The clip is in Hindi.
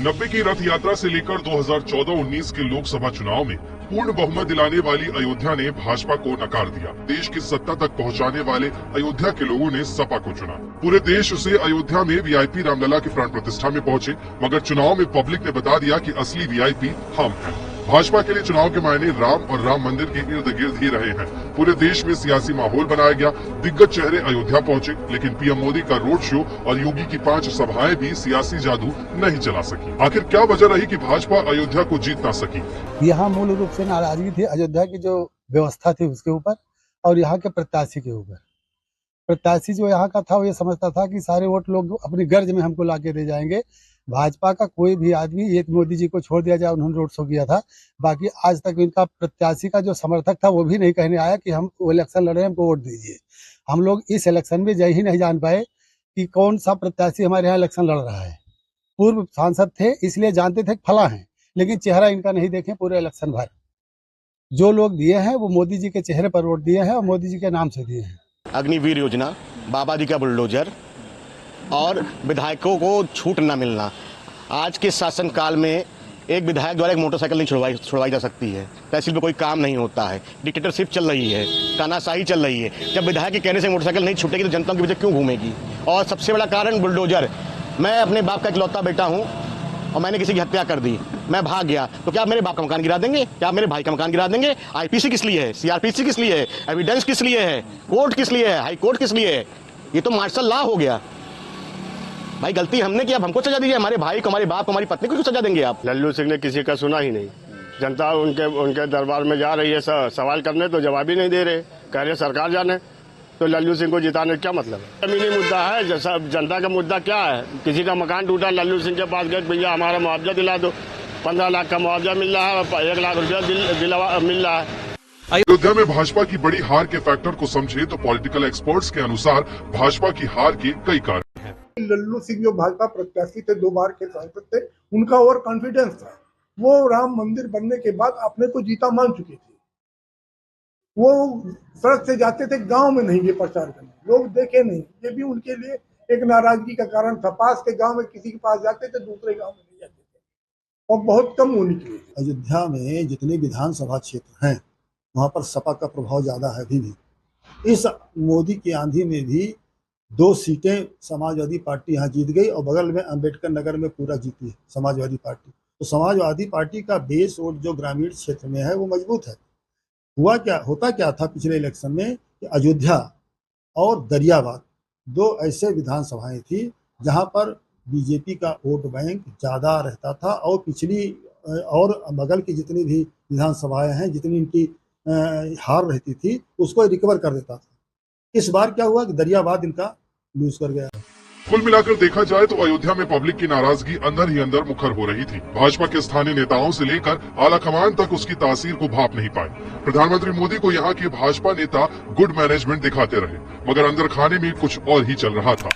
90 की रथ यात्रा से लेकर 2014-19 के लोकसभा चुनाव में पूर्ण बहुमत दिलाने वाली अयोध्या ने भाजपा को नकार दिया। देश की सत्ता तक पहुंचाने वाले अयोध्या के लोगों ने सपा को चुना। पूरे देश से अयोध्या में वीआईपी रामलला के प्राण प्रतिष्ठा में पहुंचे, मगर चुनाव में पब्लिक ने बता दिया कि असली वीआईपी हम हैं। भाजपा के लिए चुनाव के मायने राम और राम मंदिर के इर्द गिर्द ही रहे हैं। पूरे देश में सियासी माहौल बनाया गया। दिग्गज चेहरे अयोध्या पहुंचे, लेकिन पीएम मोदी का रोड शो और योगी की 5 सभाएं भी सियासी जादू नहीं चला सकी। आखिर क्या वजह रही कि भाजपा अयोध्या को जीत ना सकी? यहाँ मूल रूप से नाराजगी थी अयोध्या की जो व्यवस्था थी उसके ऊपर और यहाँ के प्रत्याशी के ऊपर। प्रत्याशी जो यहाँ का था वो ये समझता था कि सारे वोट लोग अपनी गर्ज में हमको लाके दे जाएंगे। भाजपा का कोई भी आदमी, एक मोदी जी को छोड़ दिया जाए, उन्होंने रोड शो किया था, बाकी आज तक इनका प्रत्याशी का जो समर्थक था वो भी नहीं कहने आया कि हम इलेक्शन लड़ रहे हैं, हमको वोट दीजिए। हम लोग इस इलेक्शन में यही नहीं जान पाए कि कौन सा प्रत्याशी हमारे यहाँ इलेक्शन लड़ रहा है। पूर्व सांसद थे इसलिए जानते थे फला है, लेकिन चेहरा इनका नहीं देखे पूरे इलेक्शन भर। जो लोग दिए हैं वो मोदी जी के चेहरे पर वोट दिए हैं और मोदी जी के नाम से दिए हैं। अग्निवीर योजना, बाबा जी का बुलडोजर और विधायकों को छूट न मिलना। आज के शासन काल में एक विधायक द्वारा एक मोटरसाइकिल नहीं छुड़वाई जा सकती है। तहसील में कोई काम नहीं होता है, डिक्टेटरशिप चल रही है, तानाशाही चल रही है। जब विधायक के कहने से मोटरसाइकिल नहीं छूटेगी तो जनता के पीछे क्यों घूमेगी? और सबसे बड़ा कारण बुलडोजर। मैं अपने बाप का इकलौता बेटा हूँ और मैंने किसी की हत्या कर दी, मैं भाग गया, तो क्या आप मेरे बाप का मकान गिरा देंगे? क्या आप मेरे भाई का मकान गिरा देंगे? आईपीसी किस लिए है? सीआरपीसी किस लिए है? एविडेंस किस लिए है? कोर्ट किस लिए है? हाई कोर्ट किस लिए है? ये तो मार्शल लॉ हो गया। भाई गलती हमने किया, हमको सजा दीजिए। हमारे भाई को, हमारे बाप को, हमारी पत्नी को क्यों सजा देंगे आप? लल्लू सिंह ने किसी का सुना ही नहीं। जनता उनके दरबार में जा रही है सवाल करने, तो जवाब ही नहीं दे रहे, कह रहे सरकार जाने। तो लल्लू सिंह को जिताने क्या मतलब है? जमीनी मुद्दा है, जैसा जनता का मुद्दा क्या है? किसी का मकान टूटा, लल्लू सिंह के पास गए, भैया हमारा मुआवजा दिला दो। 15 लाख का मुआवजा मिल रहा है, 1 लाख रुपया मिल रहा है। अयोध्या में भाजपा की बड़ी हार के फैक्टर को समझे तो पॉलिटिकल एक्सपर्ट्स के अनुसार भाजपा की हार के कई कारण हैं। लल्लू सिंह जो भाजपा प्रत्याशी थे, 2 बार के सांसद थे, उनका और कॉन्फिडेंस था। वो राम मंदिर बनने के बाद अपने को जीता मान चुके थे। वो सड़क से जाते थे, गांव में नहीं ये प्रचार करने, लोग देखे नहीं। ये भी उनके लिए एक नाराजगी का कारण था। पास के गांव में किसी के पास जाते थे, दूसरे गांव में नहीं जाते थे और बहुत कम वो निकले। अयोध्या में जितने विधानसभा क्षेत्र हैं वहाँ पर सपा का प्रभाव ज़्यादा है। अभी भी इस मोदी की आंधी में भी 2 सीटें समाजवादी पार्टी यहाँ जीत गई और बगल में अंबेडकर नगर में पूरा जीती है समाजवादी पार्टी। तो समाजवादी पार्टी का बेस वोट जो ग्रामीण क्षेत्र में है वो मजबूत है। होता क्या था पिछले इलेक्शन में कि अयोध्या और दरियाबाद 2 ऐसे विधानसभाएं थी जहाँ पर बीजेपी का वोट बैंक ज़्यादा रहता था और पिछली और बगल की जितनी भी विधानसभाएं हैं, जितनी इनकी हार रहती थी, उसको रिकवर कर देता था। इस बार क्या हुआ कि दरियाबाद इनका लूज कर गया। कुल मिलाकर देखा जाए तो अयोध्या में पब्लिक की नाराजगी अंदर ही अंदर मुखर हो रही थी। भाजपा के स्थानीय नेताओं से लेकर आला कमान तक उसकी तासीर को भाप नहीं पाए। प्रधानमंत्री मोदी को यहाँ के भाजपा नेता गुड मैनेजमेंट दिखाते रहे, मगर अंदर खाने में कुछ और ही चल रहा था।